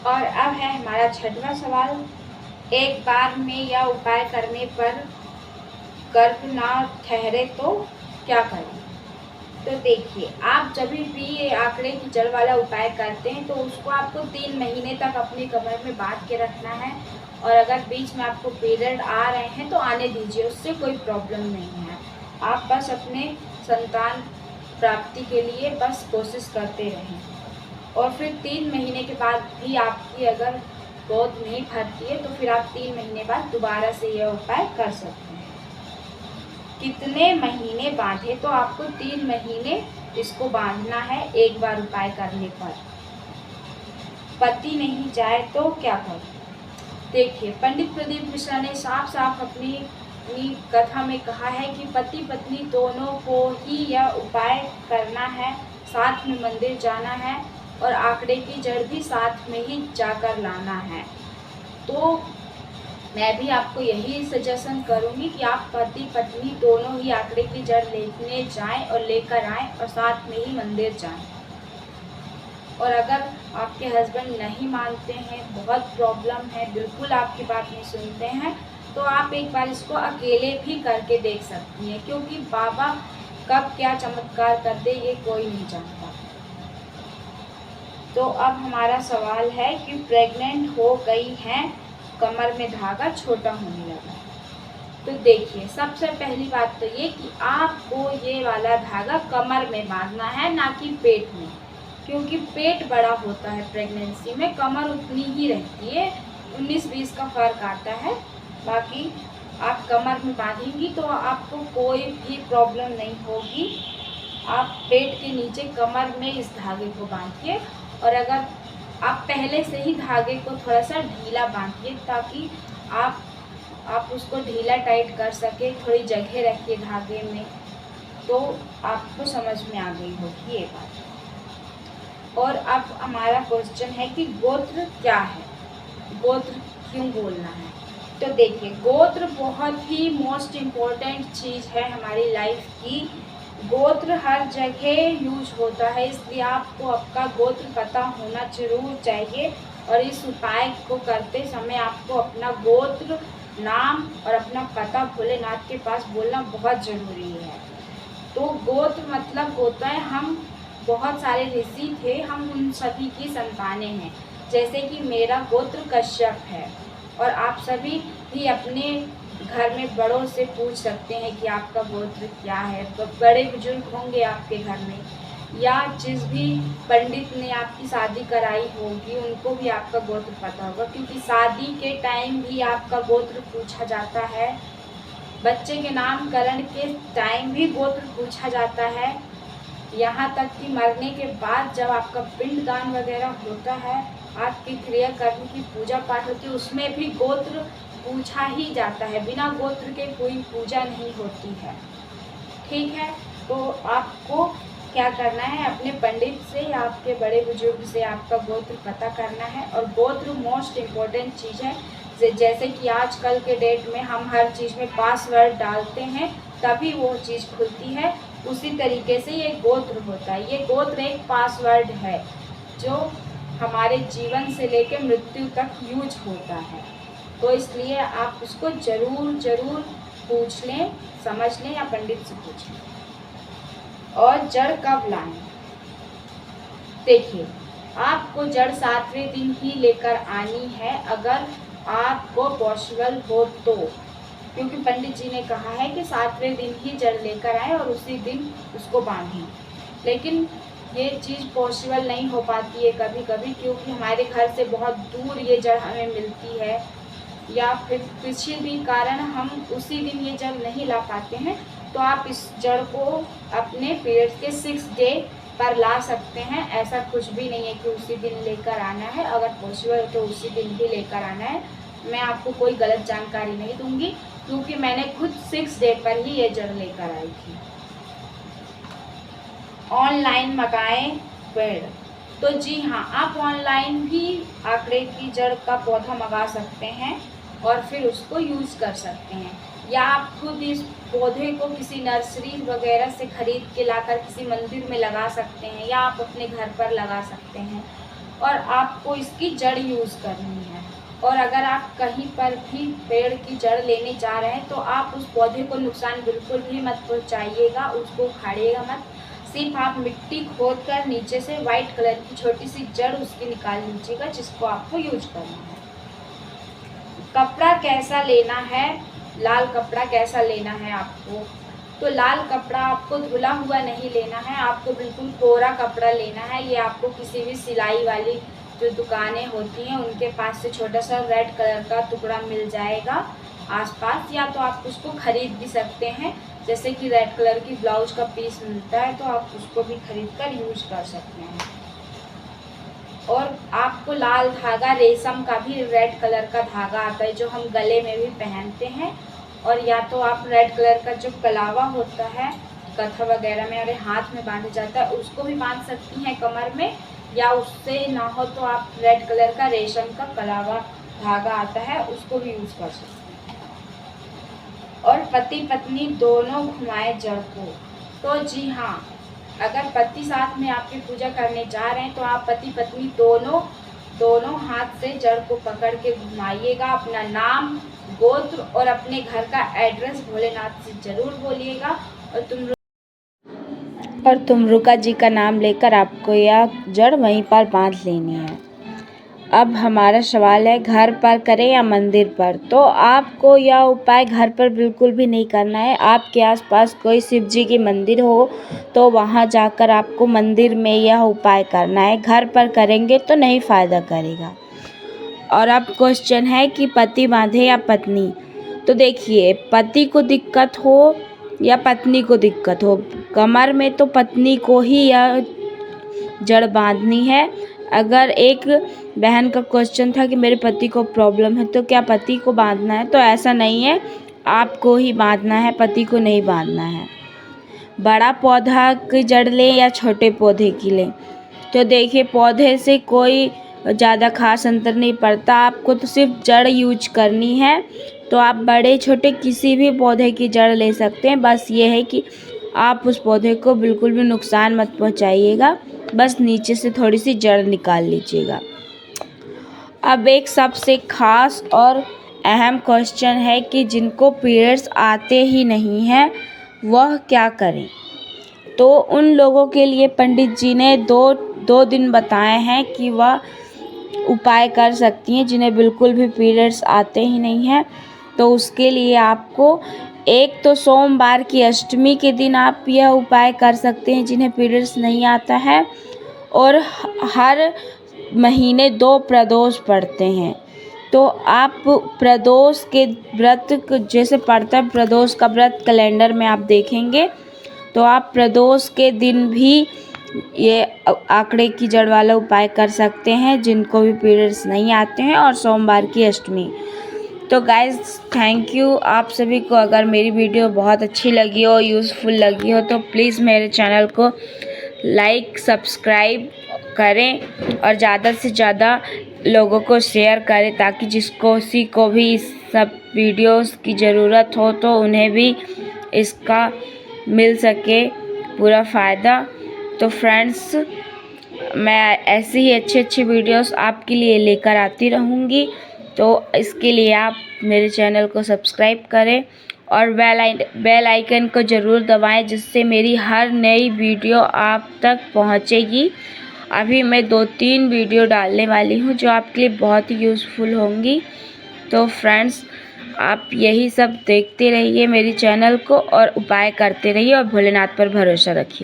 और अब है हमारा छठवां सवाल, एक बार में यह उपाय करने पर गर्भ ना ठहरे तो क्या करें। तो देखिए, आप जब भी ये आंकड़े की जड़ वाला उपाय करते हैं तो उसको आपको 3 महीने तक अपनी कमर में बांध के रखना है। और अगर बीच में आपको पीरियड आ रहे हैं तो आने दीजिए, उससे कोई प्रॉब्लम नहीं है। आप बस अपने संतान प्राप्ति के लिए बस कोशिश करते रहें। और फिर 3 महीने के बाद भी आपकी अगर गोद नहीं भरती है तो फिर आप 3 महीने बाद दोबारा से यह उपाय कर सकते हैं। कितने महीने बांधे, तो आपको 3 महीने इसको बांधना है एक बार उपाय करने पर। पति नहीं जाए तो क्या करें। देखिए, पंडित प्रदीप मिश्रा ने साफ साफ अपनी कथा में कहा है कि पति पत्नी दोनों को ही यह उपाय करना है, साथ में मंदिर जाना है और आंकड़े की जड़ भी साथ में ही जाकर लाना है। तो मैं भी आपको यही सजेशन करूंगी कि आप पति पत्नी दोनों ही आंकड़े की जड़ लेने जाएं और लेकर आएं और साथ में ही मंदिर जाएं। और अगर आपके हस्बैंड नहीं मानते हैं, बहुत प्रॉब्लम है, बिल्कुल आपकी बात नहीं सुनते हैं, तो आप एक बार इसको अकेले भी करके देख सकती हैं, क्योंकि बाबा कब क्या चमत्कार कर दे ये कोई नहीं जानता। तो अब हमारा सवाल है कि प्रेग्नेंट हो गई हैं, कमर में धागा छोटा होने लगा। तो देखिए, सबसे पहली बात तो ये कि आपको ये वाला धागा कमर में बांधना है, ना कि पेट में, क्योंकि पेट बड़ा होता है प्रेगनेंसी में, कमर उतनी ही रहती है, 19-20 का फर्क आता है। बाकी आप कमर में बांधेंगी तो आपको कोई भी प्रॉब्लम नहीं होगी। आप पेट के नीचे कमर में इस धागे को बांधिए, और अगर आप पहले से ही धागे को थोड़ा सा ढीला बांधिए ताकि आप उसको ढीला टाइट कर सके, थोड़ी जगह रखिए धागे में, तो आपको समझ में आ गई होगी ये बात। और अब हमारा क्वेश्चन है कि गोत्र क्या है, गोत्र क्यों बोलना है। तो देखिए, गोत्र बहुत ही मोस्ट इम्पोर्टेंट चीज़ है हमारी लाइफ की। गोत्र हर जगह यूज होता है, इसलिए आपको आपका गोत्र पता होना जरूर चाहिए। और इस उपाय को करते समय आपको अपना गोत्र, नाम और अपना पता भोलेनाथ के पास बोलना बहुत ज़रूरी है। तो गोत्र मतलब होता है, हम बहुत सारे ऋषि थे, हम उन सभी की संतानें हैं। जैसे कि मेरा गोत्र कश्यप है, और आप सभी भी अपने घर में बड़ों से पूछ सकते हैं कि आपका गोत्र क्या है। बड़े बुजुर्ग होंगे आपके घर में, या जिस भी पंडित ने आपकी शादी कराई होगी उनको भी आपका गोत्र पता होगा, क्योंकि शादी के टाइम भी आपका गोत्र पूछा जाता है। बच्चे के नामकरण के टाइम भी गोत्र पूछा जाता है। यहाँ तक कि मरने के बाद जब आपका पिंडदान वगैरह होता है, आपकी क्रियाकर्म की पूजा पाठ होती है, उसमें भी गोत्र पूछा ही जाता है। बिना गोत्र के कोई पूजा नहीं होती है। ठीक है, तो आपको क्या करना है, अपने पंडित से या आपके बड़े बुजुर्ग से आपका गोत्र पता करना है। और गोत्र मोस्ट इम्पोर्टेंट चीज़ है। जैसे कि आजकल के डेट में हम हर चीज़ में पासवर्ड डालते हैं तभी वो चीज़ खुलती है, उसी तरीके से ये गोत्र होता है। ये गोत्र एक पासवर्ड है जो हमारे जीवन से लेकर मृत्यु तक यूज होता है। तो इसलिए आप उसको ज़रूर पूछ लें, समझ लें या पंडित से पूछ लें। और जड़ कब लाएं। देखिए, आपको जड़ 7वें दिन ही लेकर आनी है, अगर आपको पॉसिबल हो तो, क्योंकि पंडित जी ने कहा है कि 7वें दिन ही जड़ लेकर आए और उसी दिन उसको बांधें। लेकिन ये चीज़ पॉसिबल नहीं हो पाती है कभी कभी, क्योंकि हमारे घर से बहुत दूर ये जड़ हमें मिलती है, या फिर किसी भी कारण हम उसी दिन ये जड़ नहीं ला पाते हैं। तो आप इस जड़ को अपने पीरियड्स के 6 डे पर ला सकते हैं। ऐसा कुछ भी नहीं है कि उसी दिन लेकर आना है, अगर पॉसिबल हो तो उसी दिन ही लेकर आना है। मैं आपको कोई गलत जानकारी नहीं दूंगी, क्योंकि मैंने खुद 6 डे पर ही ये जड़ लेकर आई थी। ऑनलाइन मंगाएं पेड़। तो जी हाँ, आप ऑनलाइन भी आंकड़े की जड़ का पौधा मंगा सकते हैं और फिर उसको यूज़ कर सकते हैं, या आप खुद इस पौधे को किसी नर्सरी वगैरह से खरीद के लाकर किसी मंदिर में लगा सकते हैं, या आप अपने घर पर लगा सकते हैं। और आपको इसकी जड़ यूज़ करनी है। और अगर आप कहीं पर भी पेड़ की जड़ लेने जा रहे हैं तो आप उस पौधे को नुकसान बिल्कुल भी मत पहुँचाइएगा, उसको उखाड़िएगा मत। सिर्फ आप मिट्टी खोदकर नीचे से वाइट कलर की छोटी सी जड़ उसकी निकाल लीजिएगा, जिसको आपको यूज करना है। कपड़ा कैसा लेना है, लाल कपड़ा कैसा लेना है आपको, तो लाल कपड़ा आपको धुला हुआ नहीं लेना है, आपको बिल्कुल कोरा कपड़ा लेना है। ये आपको किसी भी सिलाई वाली जो दुकानें होती हैं उनके पास से छोटा सा रेड कलर का टुकड़ा मिल जाएगा आसपास, या तो आप उसको खरीद भी सकते हैं। जैसे कि रेड कलर की ब्लाउज का पीस मिलता है तो आप उसको भी खरीद कर यूज कर सकते हैं। और आपको लाल धागा, रेशम का भी रेड कलर का धागा आता है जो हम गले में भी पहनते हैं। और या तो आप रेड कलर का जो कलावा होता है कथा वगैरह में, अगर हाथ में बांधा जाता है उसको भी बांध सकती हैं कमर में, या उससे ना हो तो आप रेड कलर का रेशम का कलावा धागा आता है उसको भी यूज कर सकते हैं। और पति पत्नी दोनों घुमाए जड़ को, तो जी हाँ, अगर पति साथ में आपकी पूजा करने जा रहे हैं तो आप पति पत्नी दोनों हाथ से जड़ को पकड़ के घुमाइएगा। अपना नाम, गोत्र और अपने घर का एड्रेस भोलेनाथ से जरूर बोलिएगा। और तुमरुका जी का नाम लेकर आपको यह जड़ वहीं पर बांध लेनी है। अब हमारा सवाल है, घर पर करें या मंदिर पर, तो आपको यह उपाय घर पर बिल्कुल भी नहीं करना है। आपके आसपास कोई शिव जी की मंदिर हो तो वहां जाकर आपको मंदिर में यह उपाय करना है। घर पर करेंगे तो नहीं फ़ायदा करेगा। और अब क्वेश्चन है कि पति बांधे या पत्नी, तो देखिए, पति को दिक्कत हो या पत्नी को दिक्कत हो, कमर में तो पत्नी को ही यह जड़ बांधनी है। अगर एक बहन का क्वेश्चन था कि मेरे पति को प्रॉब्लम है तो क्या पति को बांधना है, तो ऐसा नहीं है, आपको ही बांधना है, पति को नहीं बांधना है। बड़ा पौधा की जड़ लें या छोटे पौधे की लें, तो देखिए, पौधे से कोई ज़्यादा खास अंतर नहीं पड़ता, आपको तो सिर्फ जड़ यूज करनी है। तो आप बड़े छोटे किसी भी पौधे की जड़ ले सकते हैं, बस ये है कि आप उस पौधे को बिल्कुल भी नुकसान मत पहुंचाइएगा, बस नीचे से थोड़ी सी जड़ निकाल लीजिएगा। अब एक सबसे खास और अहम क्वेश्चन है कि जिनको पीरियड्स आते ही नहीं हैं वह क्या करें। तो उन लोगों के लिए पंडित जी ने दो दिन बताए हैं कि वह उपाय कर सकती हैं जिन्हें बिल्कुल भी पीरियड्स आते ही नहीं हैं। तो उसके लिए आपको एक तो सोमवार की अष्टमी के दिन आप यह उपाय कर सकते हैं जिन्हें पीरियड्स नहीं आता है, और हर महीने 2 प्रदोष पड़ते हैं। तो आप प्रदोष के व्रत जैसे पड़ता है, प्रदोष का व्रत कैलेंडर में आप देखेंगे तो आप प्रदोष के दिन भी ये आंकड़े की जड़ वाला उपाय कर सकते हैं जिनको भी पीरियड्स नहीं आते हैं, और सोमवार की अष्टमी। तो गाइज़, थैंक यू आप सभी को। अगर मेरी वीडियो बहुत अच्छी लगी हो, यूज़फुल लगी हो, तो प्लीज़ मेरे चैनल को लाइक, सब्सक्राइब करें और ज़्यादा से ज़्यादा लोगों को शेयर करें, ताकि किसी को भी इस सब वीडियोस की ज़रूरत हो तो उन्हें भी इसका मिल सके पूरा फ़ायदा। तो फ्रेंड्स, मैं ऐसी ही अच्छी वीडियोस आपके लिए लेकर आती रहूँगी, तो इसके लिए आप मेरे चैनल को सब्सक्राइब करें और बेल आइकन को ज़रूर दबाएं, जिससे मेरी हर नई वीडियो आप तक पहुंचेगी। अभी मैं 2-3 वीडियो डालने वाली हूं जो आपके लिए बहुत ही यूज़फुल होंगी। तो फ्रेंड्स, आप यही सब देखते रहिए मेरी चैनल को और उपाय करते रहिए और भोलेनाथ पर भरोसा रखिए।